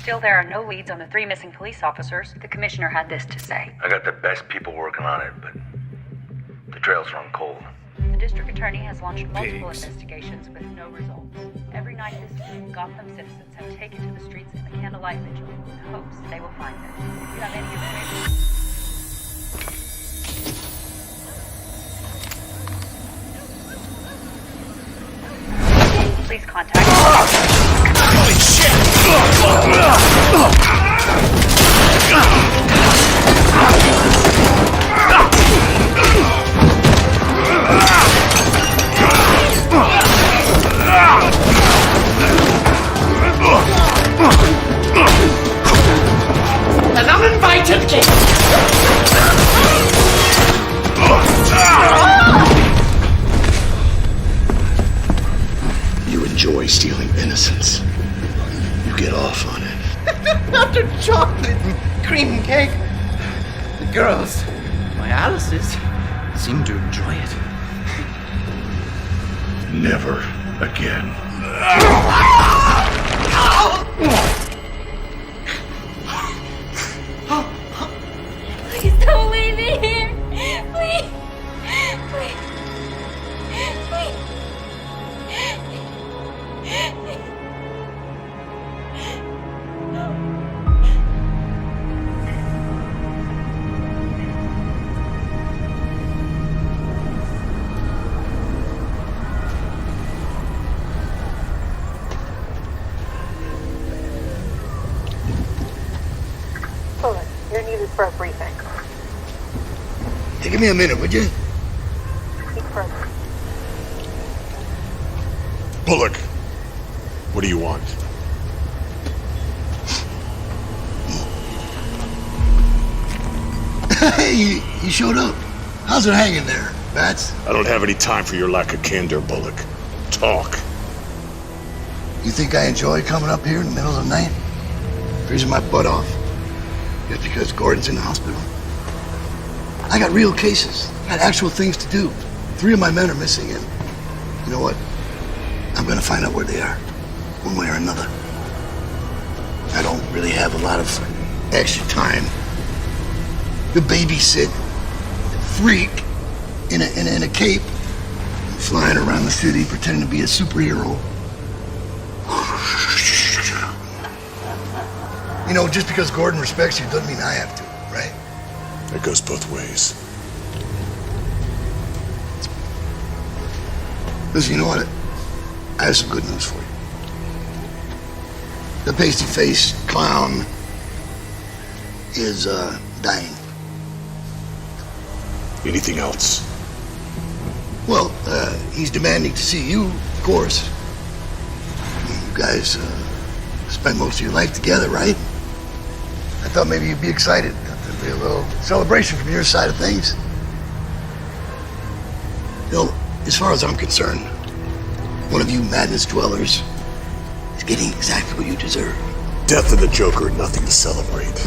Still, there are no leads on the 3 missing police officers. The commissioner had this to say. I got the best people working on it, but the trails run cold. The district attorney has launched multiple investigations with no results. Every night this week, Gotham citizens have taken to the streets in the candlelight vigil in hopes they will find them. If you have any information, please contact me. Holy shit! An uninvited guest! You enjoy stealing innocence. You get off on it. After chocolate and cream cake, the girls, my Alice's, seem to enjoy it. Never again. Please don't leave me here. Please. Please. Please. You're needed for a briefing. Hey, give me a minute, would you? Speak further. Bullock, what do you want? Hey, you showed up. How's it hanging there, Bats? I don't have any time for your lack of candor, Bullock. Talk. You think I enjoy coming up here in the middle of the night? Freezing my butt off? Just because Gordon's in the hospital? I got real cases. I got actual things to do. 3 of my men are missing, and you know what? I'm gonna find out where they are, one way or another. I don't really have a lot of extra time to babysit a freak in a cape, flying around the city pretending to be a superhero. You know, just because Gordon respects you doesn't mean I have to, right? It goes both ways. Listen, you know what? I have some good news for you. The pasty-faced clown is, dying. Anything else? Well, he's demanding to see you, of course. You guys, spent most of your life together, right? I thought maybe you'd be excited. There'd be a little celebration from your side of things. You know, as far as I'm concerned, one of you madness dwellers is getting exactly what you deserve. Death of the Joker, nothing to celebrate.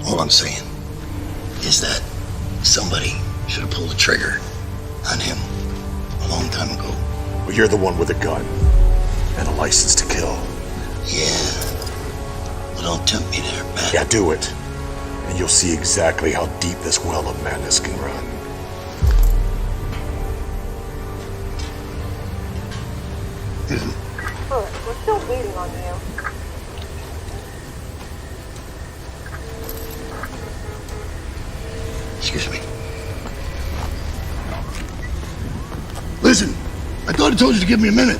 All I'm saying is that somebody should have pulled the trigger on him a long time ago. Well, you're the one with a gun and a license to kill. Yeah. Well, don't tempt me there, Matt. Yeah, do it. And you'll see exactly how deep this well of madness can run. Look, we're still waiting on you. Listen, I thought I told you to give me a minute.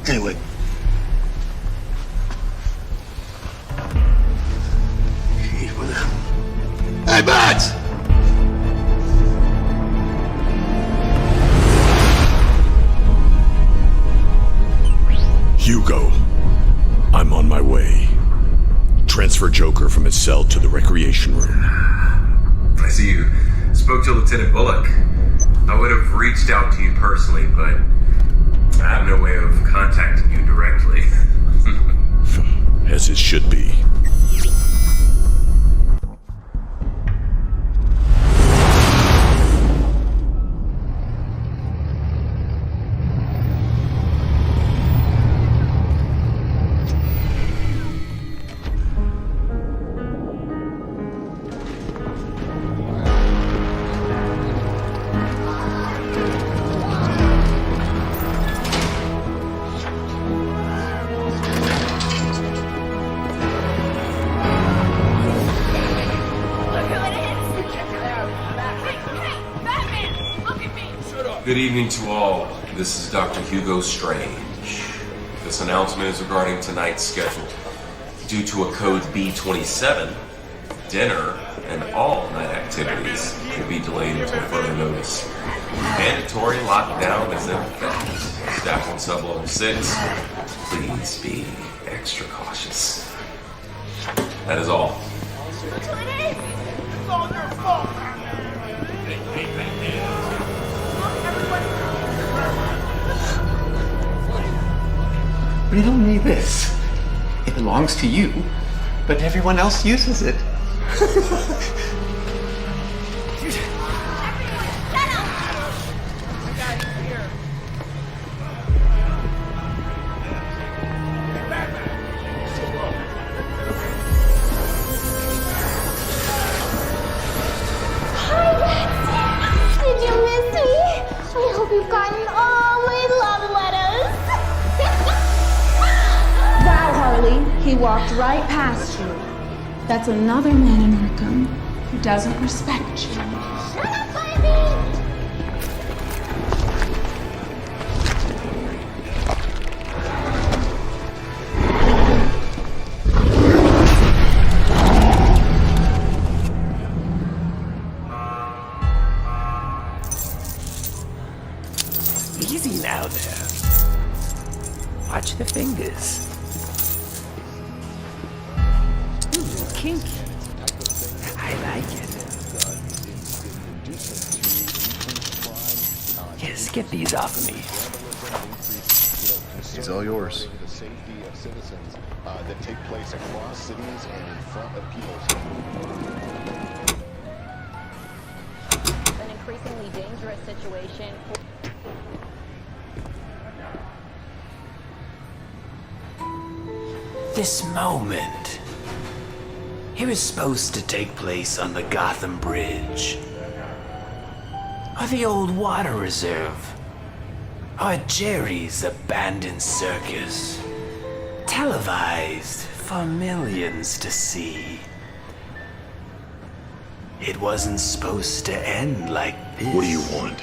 Anyway. Gee, what the... Hey, Bats! Hugo, I'm on my way. Transfer Joker from his cell to the recreation room. I see you spoke to Lieutenant Bullock. I would have reached out to you personally, but I have no way of contacting you directly. As it should be. Good evening to all. This is Dr. Hugo Strange. This announcement is regarding tonight's schedule. Due to a code B27, dinner and all night activities will be delayed until further notice. Mandatory lockdown is in effect. Staff on sub-level 6, please be extra cautious. That is all. We don't need this. It belongs to you, but everyone else uses it. Did you miss me? I hope you've gotten all my love letters. Wow, Harley, he walked right past you. That's another man in Arkham who doesn't respect you. Shut up, baby! Easy now there. Watch the fingers. Kinky. I like it. Yes, get these off of me. It's all yours. The safety of citizens that take place across cities and in front of people. An increasingly dangerous situation. This moment. It was supposed to take place on the Gotham Bridge. Or the old water reserve. Or Jerry's abandoned circus. Televised for millions to see. It wasn't supposed to end like this. What do you want?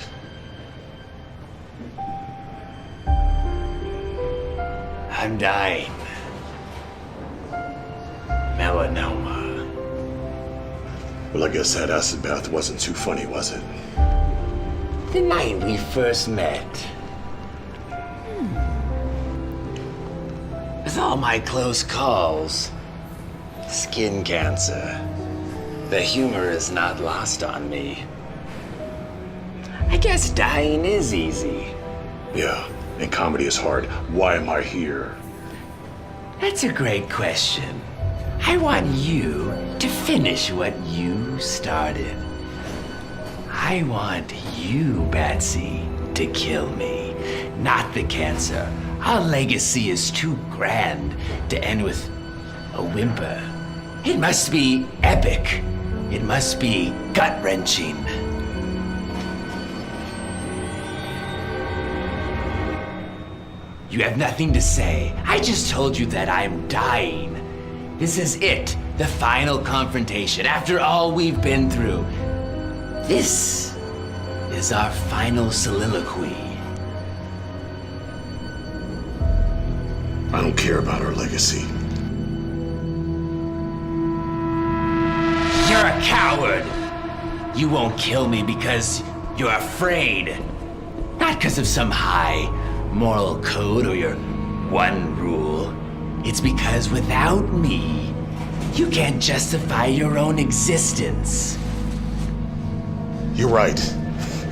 I'm dying. Melanoma. Well, I guess that acid bath wasn't too funny, was it? The night we first met. With all my close calls. Skin cancer. The humor is not lost on me. I guess dying is easy. Yeah, and comedy is hard. Why am I here? That's a great question. I want you to finish what you started. I want you, Batsy, to kill me, not the cancer. Our legacy is too grand to end with a whimper. It must be epic. It must be gut-wrenching. You have nothing to say. I just told you that I'm dying. This is it, the final confrontation after all we've been through. This as our final soliloquy. I don't care about our legacy. You're a coward! You won't kill me because you're afraid. Not because of some high moral code or your one rule. It's because without me, you can't justify your own existence. You're right.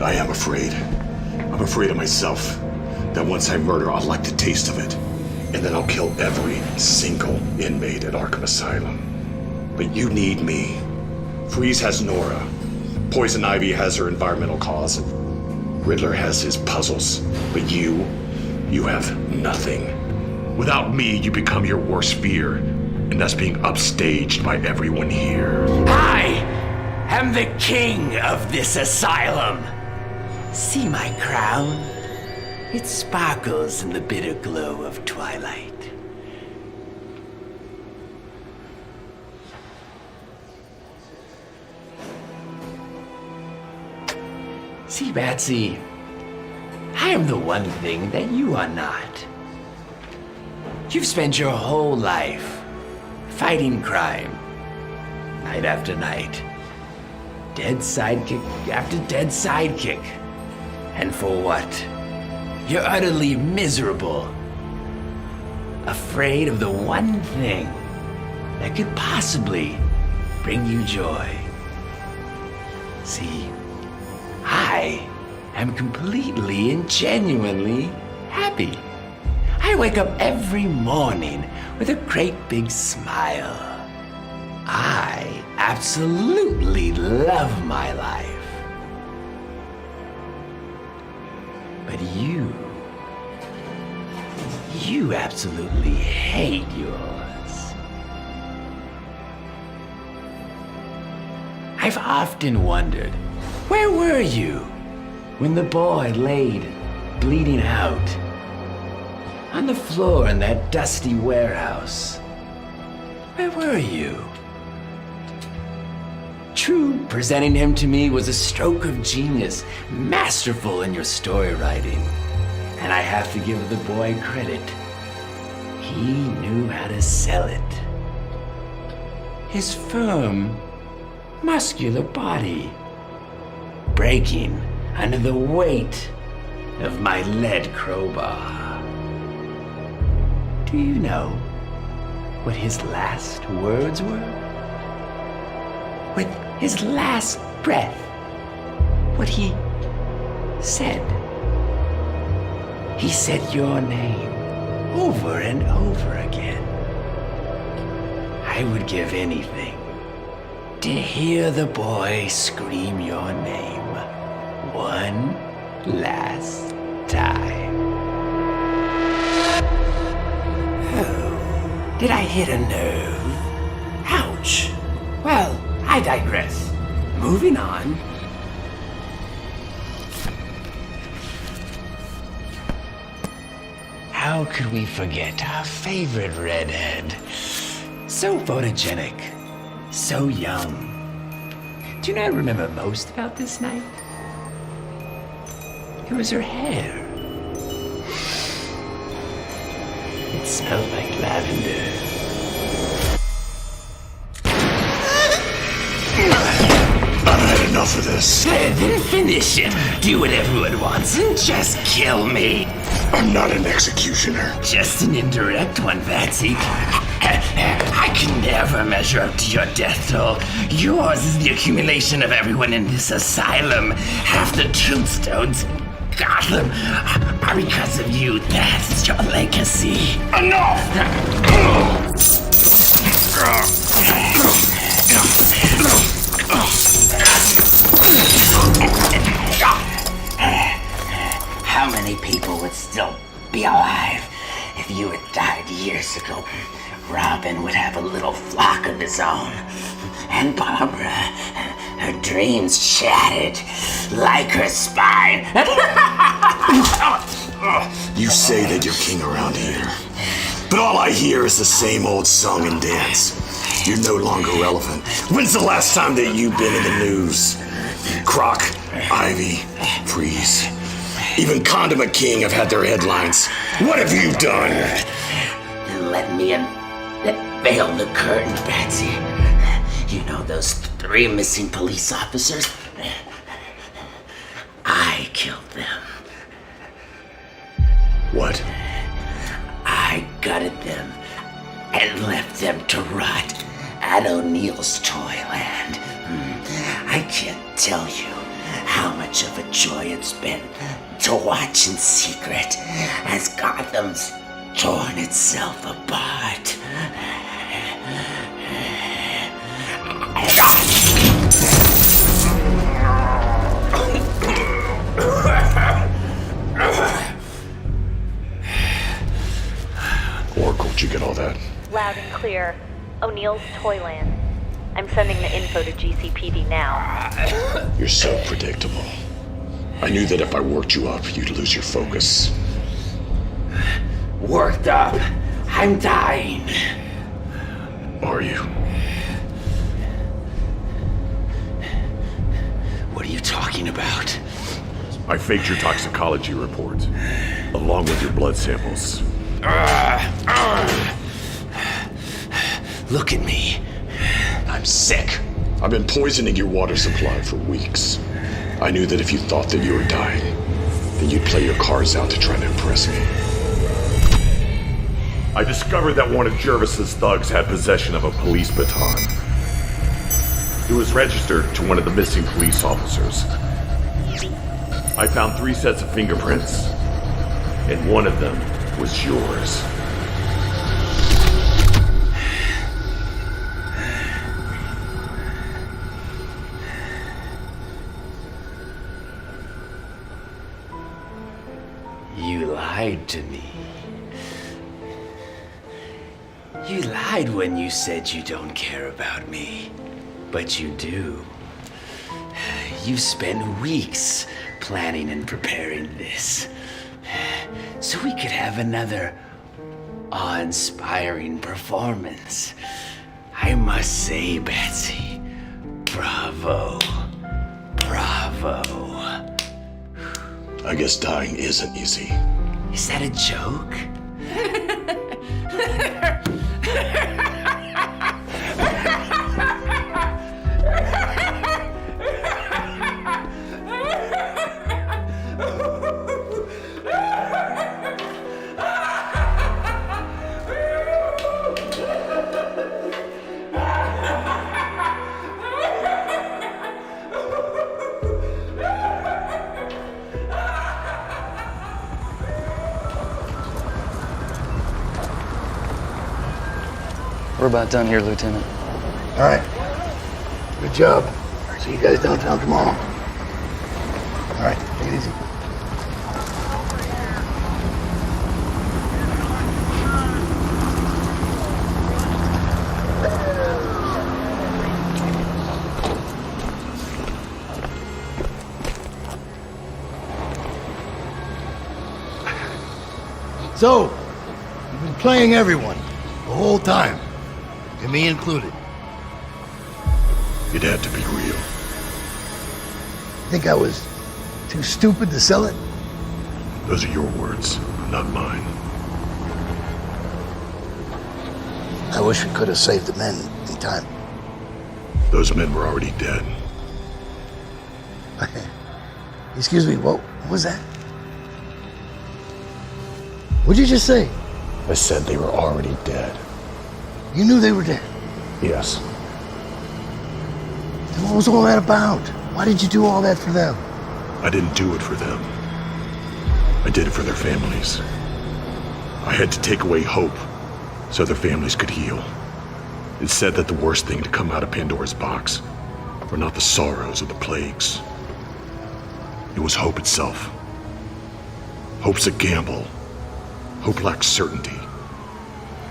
I am afraid. I'm afraid of myself. That once I murder, I'll like the taste of it. And then I'll kill every single inmate at Arkham Asylum. But you need me. Freeze has Nora. Poison Ivy has her environmental cause. And Riddler has his puzzles. But you have nothing. Without me, you become your worst fear. And that's being upstaged by everyone here. I am the king of this asylum. See my crown? It sparkles in the bitter glow of twilight. See, Batsy, I am the one thing that you are not. You've spent your whole life fighting crime, night after night. Dead sidekick after dead sidekick. And for what? You're utterly miserable. Afraid of the one thing that could possibly bring you joy. See, I am completely and genuinely happy. I wake up every morning with a great big smile. I absolutely love my life. But you absolutely hate yours. I've often wondered, where were you when the boy laid bleeding out on the floor in that dusty warehouse? Where were you? True, presenting him to me was a stroke of genius, masterful in your story writing. And I have to give the boy credit. He knew how to sell it. His firm, muscular body breaking under the weight of my lead crowbar. Do you know what his last words were? With his last breath, what he said. He said your name over and over again. I would give anything to hear the boy scream your name one last time. Oh, did I hit a nerve? Ouch. Well, I digress. Moving on. How could we forget our favorite redhead? So photogenic, so young. Do you know what I remember most about this night? It was her hair. It smelled like lavender. I've had enough of this. Then finish it. Do what everyone wants and just kill me. I'm not an executioner. Just an indirect one, Batsy. I can never measure up to your death toll. Yours is the accumulation of everyone in this asylum. Half the tombstones in Gotham are because of you. That's your legacy. Enough! How many people would still be alive if you had died years ago? Robin would have a little flock of his own. And Barbara, her dreams shattered like her spine. You say that you're king around here, but all I hear is the same old song and dance. You're no longer relevant. When's the last time that you've been in the news? Croc, Ivy, Freeze, even Condiment King have had their headlines. What have you done? Let me unveil the curtain, Patsy. You know those 3 missing police officers? I killed them. What? I gutted them and left them to rot at O'Neill's Toyland. I can't tell you how much of a joy it's been to watch in secret as Gotham's torn itself apart. Oracle, did you get all that? Loud and clear. O'Neill's Toyland. I'm sending the info to GCPD now. You're so predictable. I knew that if I worked you up, you'd lose your focus. Worked up. I'm dying. Are you? What are you talking about? I faked your toxicology report, along with your blood samples. Look at me. I'm sick. I've been poisoning your water supply for weeks. I knew that if you thought that you were dying, then you'd play your cards out to try to impress me. I discovered that one of Jervis's thugs had possession of a police baton. It was registered to one of the missing police officers. I found 3 sets of fingerprints, and one of them was yours. You lied to me. You lied when you said you don't care about me. But you do. You spent weeks planning and preparing this. So we could have another awe-inspiring performance. I must say, Betsy, bravo. Bravo. I guess dying isn't easy. Is that a joke? We're about done here, Lieutenant. All right. Good job. See you guys downtown tomorrow. All right, take it easy. So, you've been playing everyone the whole time. And me included. It had to be real. Think I was too stupid to sell it? Those are your words, not mine. I wish we could have saved the men in time. Those men were already dead. Excuse me, what was that? What'd you just say? I said they were already dead. You knew they were dead. Yes. Then what was all that about? Why did you do all that for them? I didn't do it for them. I did it for their families. I had to take away hope so their families could heal. It's said that the worst thing to come out of Pandora's box were not the sorrows or the plagues. It was hope itself. Hope's a gamble. Hope lacks certainty.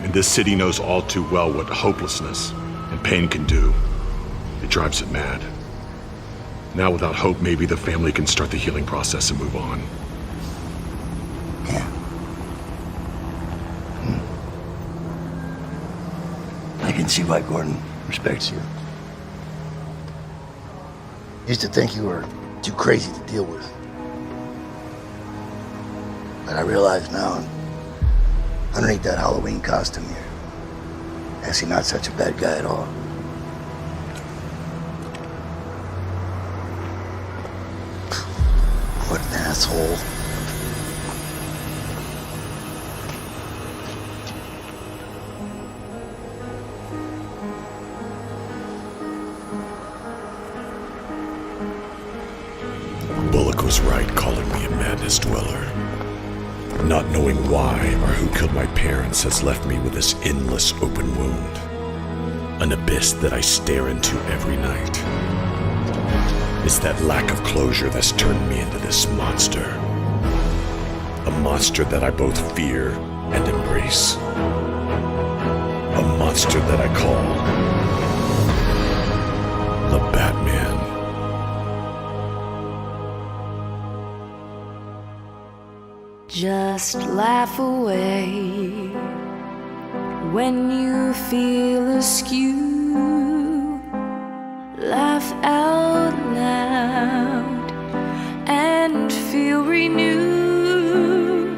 And this city knows all too well what hopelessness and pain can do. It drives it mad. Now without hope, maybe the family can start the healing process and move on. Yeah. I can see why Gordon respects you. Used to think you were too crazy to deal with. But I realize now, underneath that Halloween costume, you're actually not such a bad guy at all. What an asshole. Bullock was right calling me a madness dweller. Not knowing why or who killed my parents has left me with this endless open wound. An abyss that I stare into every night. It's that lack of closure that's turned me into this monster. A monster that I both fear and embrace. A monster that I call the Batman. Just laugh away when you feel askew. Laugh out loud and feel renewed.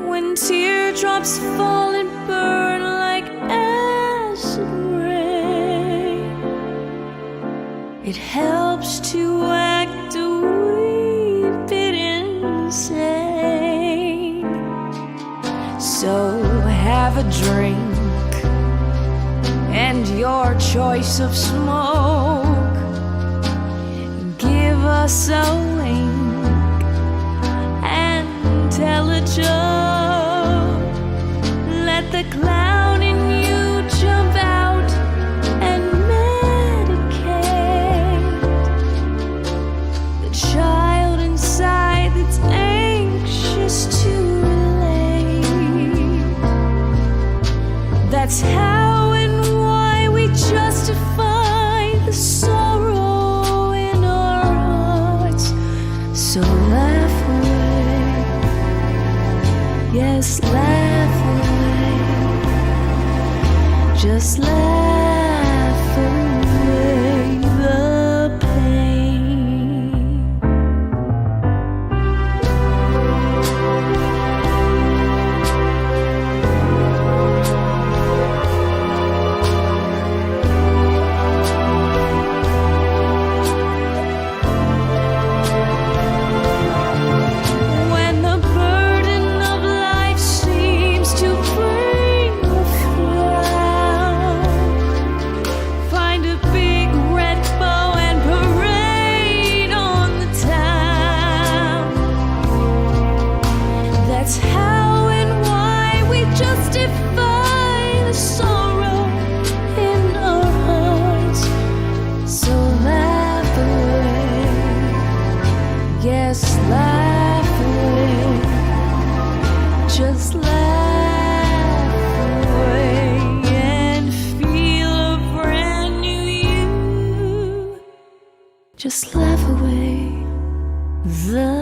When teardrops fall and burn like acid rain, it helps to act a wee bit insane. So have a drink and your choice of smoke. Give us a wink and tell a joke. Let the clown in you jump out and medicate the child inside that's anxious to relate. That's how and why we justify the sorrow in our hearts. So laugh away, yes, laugh away. Just laugh away the pain. When the burden of life seems to bring a frown, find a big red bow and parade on the town. That's how and why we justify the sorrow in our hearts. So laugh away, yes, laugh away. Just laugh away and feel a brand new you. Just laugh away the